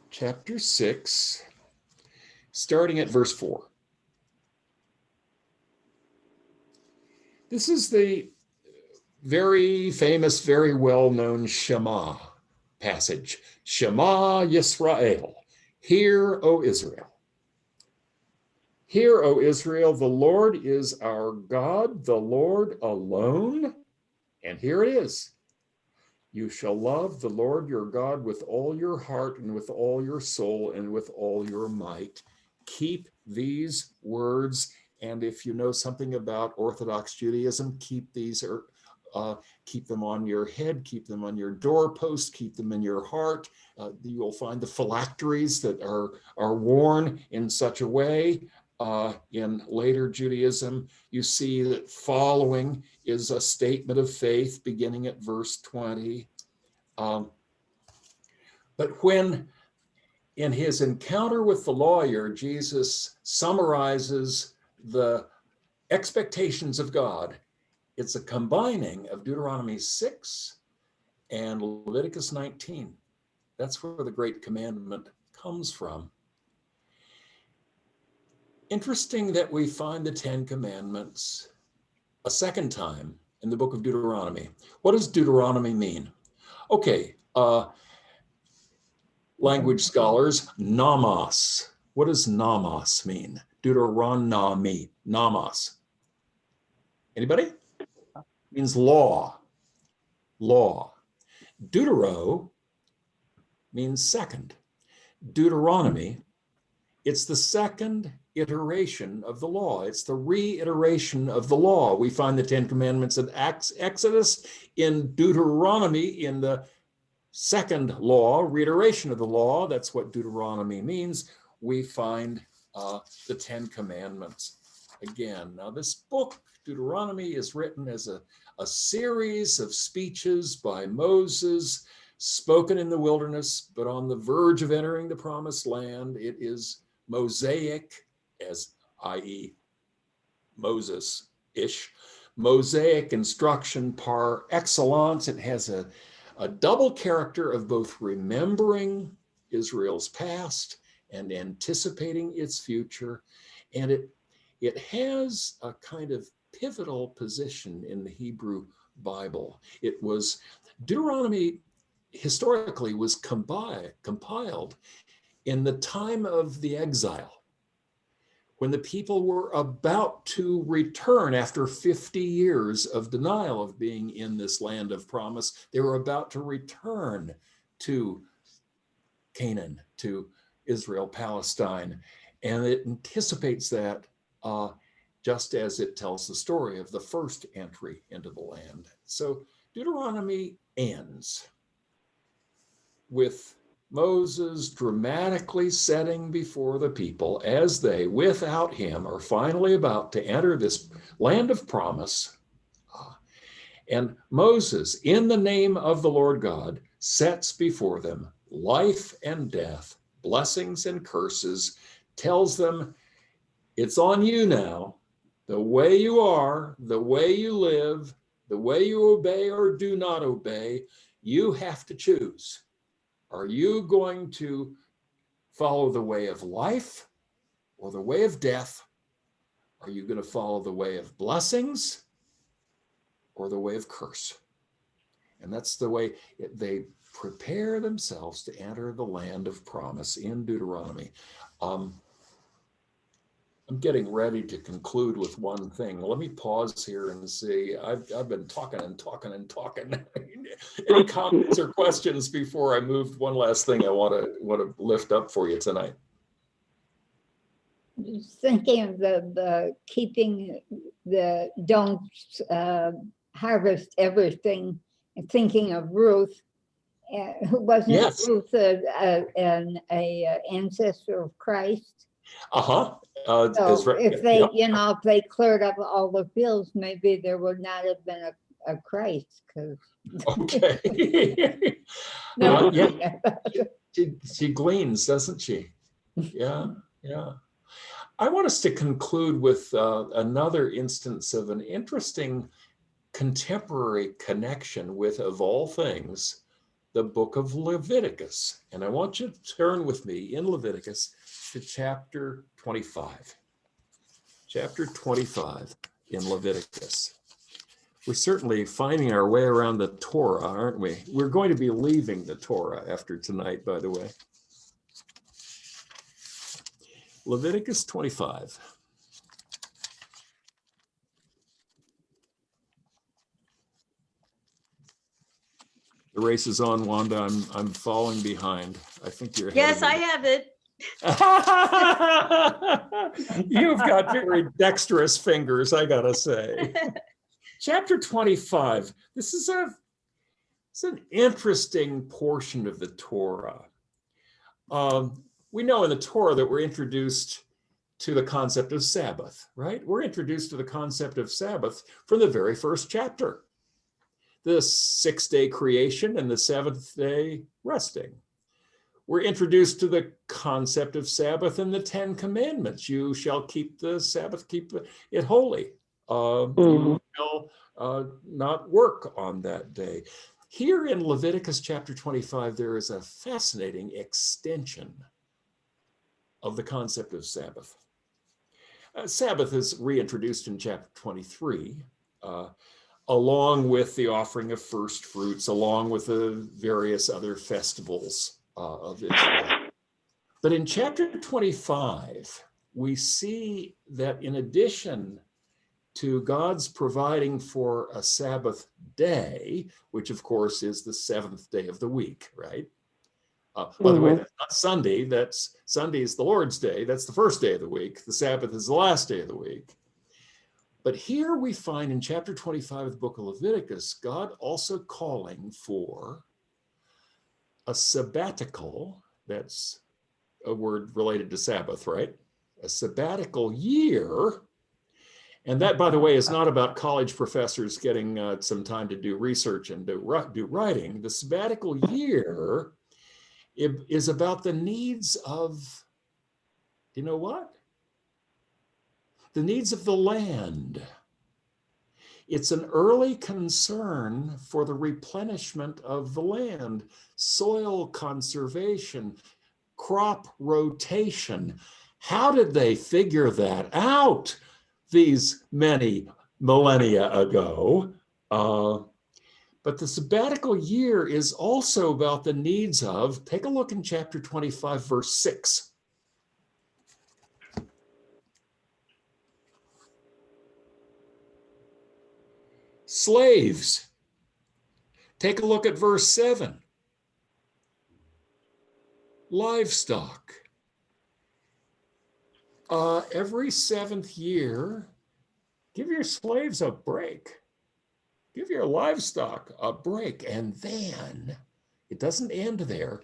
Chapter 6, starting at verse 4. This is the very famous, very well-known Shema passage. Shema Yisrael. Hear, O Israel. Hear, O Israel, the Lord is our God, the Lord alone. And here it is. You shall love the Lord your God with all your heart and with all your soul and with all your might. Keep these words. And if you know something about Orthodox Judaism, keep these, keep them on your head, keep them on your doorpost, keep them in your heart. You will find the phylacteries that are worn in such a way. In later Judaism, you see that following is a statement of faith beginning at verse 20. But when in his encounter with the lawyer, Jesus summarizes the expectations of God, it's a combining of Deuteronomy 6 and Leviticus 19. That's where the Great Commandment comes from. Interesting that we find the Ten Commandments a second time in the book of Deuteronomy. What does Deuteronomy mean? Okay, language scholars, nomos. What does nomos mean? Deuteronomy, nomos. Anybody? Means law, law. Deutero means second. Deuteronomy, it's the second iteration of the law. It's the reiteration of the law. We find the Ten Commandments in Exodus, in Deuteronomy, in the second law, reiteration of the law. That's what Deuteronomy means. We find the Ten Commandments again. Now, this book, Deuteronomy, is written as a series of speeches by Moses, spoken in the wilderness, but on the verge of entering the promised land. It is Mosaic, as i.e. Moses-ish, Mosaic instruction par excellence. It has a double character of both remembering Israel's past and anticipating its future. And it has a kind of pivotal position in the Hebrew Bible. It was, Deuteronomy historically was compiled in the time of the exile, when the people were about to return after 50 years of denial of being in this land of promise. They were about to return to Canaan, to Israel, Palestine. And it anticipates that just as it tells the story of the first entry into the land. So Deuteronomy ends with Moses dramatically setting before the people as they, without him, are finally about to enter this land of promise. And Moses, in the name of the Lord God, sets before them life and death, blessings and curses, tells them, it's on you now. The way you are, the way you live, the way you obey or do not obey, you have to choose. Are you going to follow the way of life or the way of death? Are you going to follow the way of blessings or the way of curse? And that's the way they prepare themselves to enter the land of promise in Deuteronomy. I'm getting ready to conclude with one thing. Let me pause here and see. I've been talking and talking and talking. Any comments or questions before I move? One last thing I want to lift up for you tonight. Just thinking of the keeping the don't harvest everything, and thinking of Ruth. Wasn't Yes. Ruth an ancestor of Christ? So right. If they, if they cleared up all the fields, maybe there would not have been a Christ. Because okay. No. She gleans, doesn't she? Yeah. I want us to conclude with another instance of an interesting contemporary connection with, of all things, the book of Leviticus. And I want you to turn with me in Leviticus to chapter 25. Chapter 25 in Leviticus. We're certainly finding our way around the Torah, aren't we? We're going to be leaving the Torah after tonight, by the way. Leviticus 25. The race is on, Wanda. I'm falling behind. I think you're ahead Yes, of me. I have it. You've got very dexterous fingers, I gotta say. Chapter 25. This is an interesting portion of the Torah. We know in the Torah that we're introduced to the concept of Sabbath, right? We're introduced to the concept of Sabbath from the very first chapter. The 6-day creation and the 7th day resting. We're introduced to the concept of Sabbath in the 10 Commandments. You shall keep the Sabbath, keep it holy. You shall not work on that day. Here in Leviticus chapter 25, there is a fascinating extension of the concept of Sabbath. Sabbath is reintroduced in chapter 23, along with the offering of first fruits, along with the various other festivals of Israel. But in chapter 25, we see that in addition to God's providing for a Sabbath day, which of course is the 7th day of the week, right? By the way, that's not Sunday. Sunday is the Lord's day. That's the first day of the week. The Sabbath is the last day of the week. But here we find in chapter 25 of the book of Leviticus, God also calling for a sabbatical. That's a word related to Sabbath, right? A sabbatical year. And that, by the way, is not about college professors getting some time to do research and do writing. The sabbatical year is about the needs of, you know what? The needs of the land. It's an early concern for the replenishment of the land, soil conservation, crop rotation. How did they figure that out these many millennia ago? But the sabbatical year is also about the needs of, take a look in chapter 25, verse 6. Slaves. Take a look at verse 7. Livestock. Every 7th year, give your slaves a break. Give your livestock a break. And then, it doesn't end there.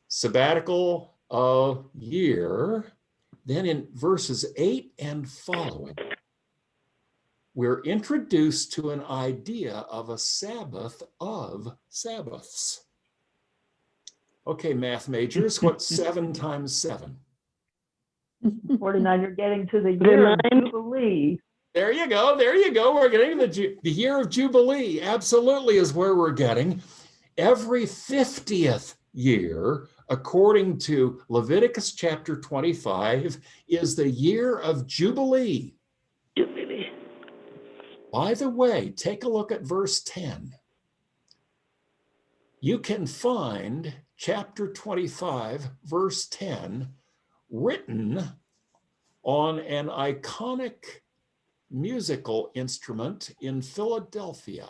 Sabbatical year. Then in verses 8 and following, we're introduced to an idea of a Sabbath of Sabbaths. Okay, math majors, what's 7 times 7? 49, you're getting to the year of Jubilee. There you go. We're getting to the year of Jubilee. Absolutely is where we're getting. Every 50th year, according to Leviticus chapter 25, is the year of Jubilee. By the way, take a look at verse 10. you can find chapter 25, verse 10, written on an iconic musical instrument in Philadelphia.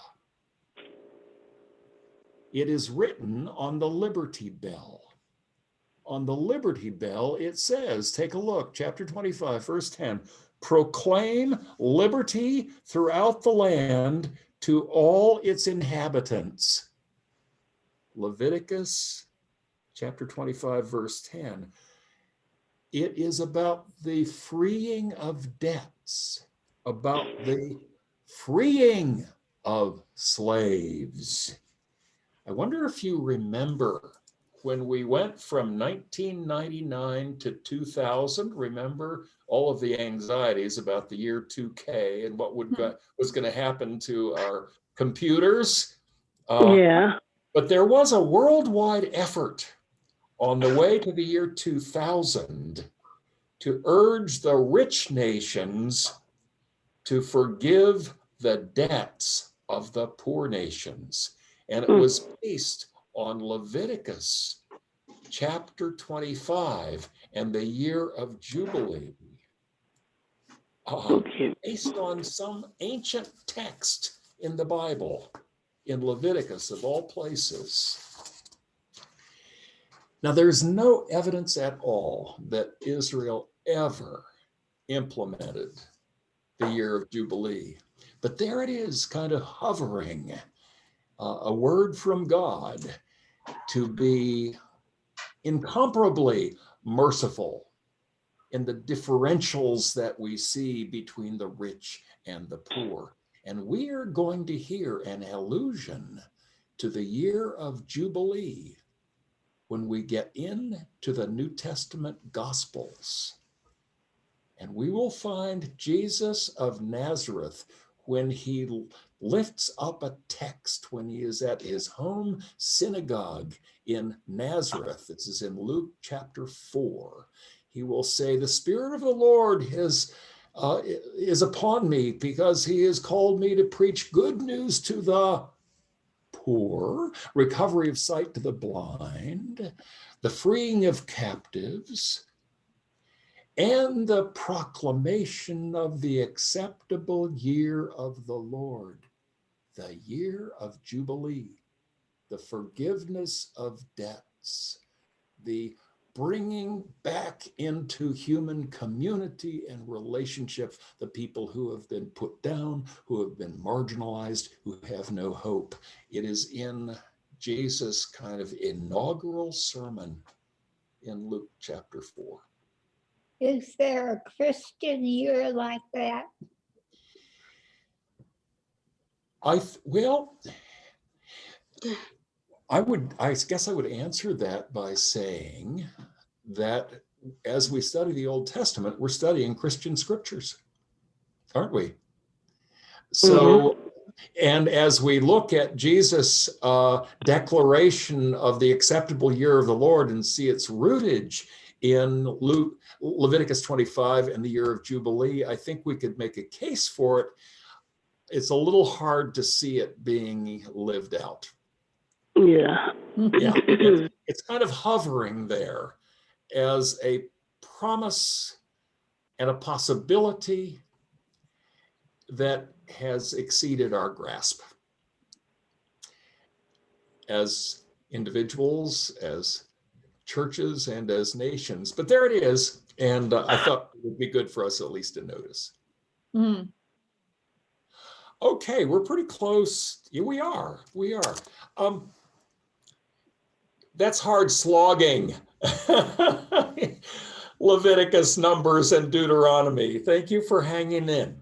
It is written on the Liberty Bell. On the Liberty Bell, it says, take a look, chapter 25, verse 10, proclaim liberty throughout the land to all its inhabitants. Leviticus chapter 25, verse 10. It is about the freeing of debts, about the freeing of slaves. I wonder if you remember when we went from 1999 to 2000, remember all of the anxieties about the year 2K and what was going to happen to our computers. Yeah. But there was a worldwide effort on the way to the year 2000 to urge the rich nations to forgive the debts of the poor nations. And it was based on Leviticus chapter 25 and the year of Jubilee, based on some ancient text in the Bible, in Leviticus of all places. Now, there's no evidence at all that Israel ever implemented the year of Jubilee, but there it is, kind of hovering, a word from God to be incomparably merciful in the differentials that we see between the rich and the poor. And we are going to hear an allusion to the year of Jubilee when we get into the New Testament Gospels. And we will find Jesus of Nazareth when he lifts up a text when he is at his home synagogue in Nazareth. This is in Luke chapter 4. He will say, the Spirit of the Lord is upon me because he has called me to preach good news to the poor, recovery of sight to the blind, the freeing of captives, and the proclamation of the acceptable year of the Lord, the year of Jubilee, the forgiveness of debts, the bringing back into human community and relationship the people who have been put down, who have been marginalized, who have no hope. It is in Jesus' kind of inaugural sermon in Luke chapter 4. Is there a Christian year like that? I guess I would answer that by saying that as we study the Old Testament, we're studying Christian scriptures, aren't we? So, and as we look at Jesus' declaration of the acceptable year of the Lord and see its rootage in Leviticus 25 and the year of Jubilee, I think we could make a case for it. It's a little hard to see it being lived out. Yeah. Yeah, it's kind of hovering there as a promise and a possibility that has exceeded our grasp as individuals, as churches, and as nations. But there it is, and I thought it would be good for us at least to notice. Mm. Okay, we're pretty close. Yeah, we are. That's hard slogging. Leviticus, Numbers, and Deuteronomy. Thank you for hanging in.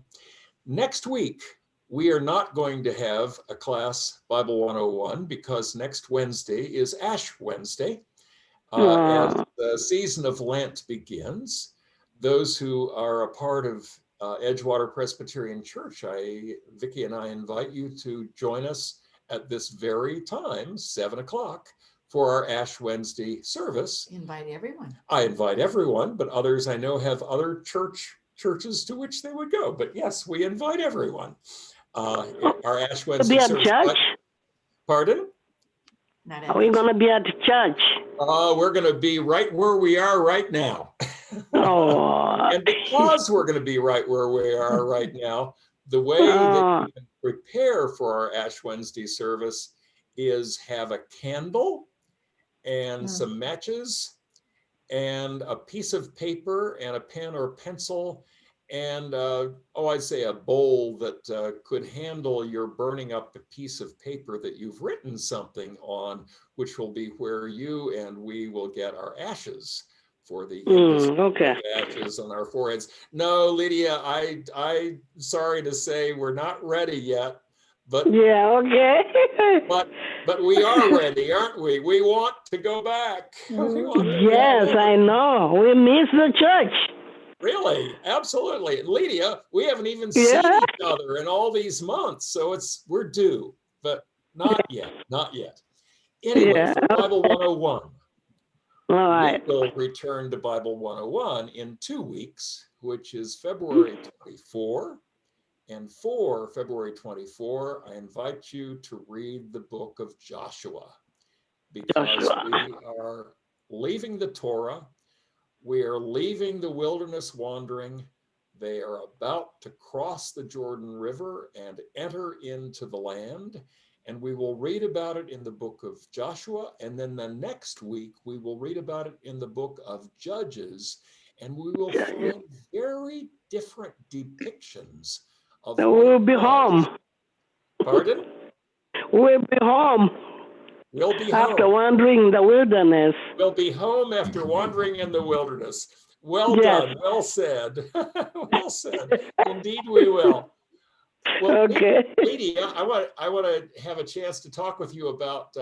Next week, we are not going to have a class Bible 101 because next Wednesday is Ash Wednesday. As the season of Lent begins, those who are a part of Edgewater Presbyterian Church, Vicki and I invite you to join us at this very time, 7 o'clock, for our Ash Wednesday service. Invite everyone. I invite everyone, but others I know have other churches to which they would go. But yes, we invite everyone. Our Ash Wednesday Be at service. church? Pardon? Not at Are we the going to be at church? We're going to be right where we are right now. Oh, And because we're going to be right where we are right now, the way that you can prepare for our Ash Wednesday service is have a candle and some matches and a piece of paper and a pen or pencil and I'd say a bowl that could handle your burning up a piece of paper that you've written something on, which will be where you and we will get our ashes for the okay. ashes on our foreheads. No, Lydia, I sorry to say we're not ready yet, but Yeah, okay. but we are ready, aren't we? We want to go back. Yes, I know. We miss the church. Really, absolutely. Lydia, we haven't even seen each other in all these months, so we're due, but not yet, not yet. Anyway, for Bible 101, All right. we will return to Bible 101 in 2 weeks, which is February 24. And for February 24, I invite you to read the book of Joshua, because we are leaving the Torah. We are leaving the wilderness wandering. They are about to cross the Jordan River and enter into the land. And we will read about it in the book of Joshua. And then the next week, we will read about it in the book of Judges. And we will find very different depictions of We'll be home. Pardon? We'll be home. We'll be after home. wandering in the wilderness. We'll be home after wandering in the wilderness. Well done. Well said. Well said. Indeed, we will. Well, Okay. Lydia, I want to have a chance to talk with you about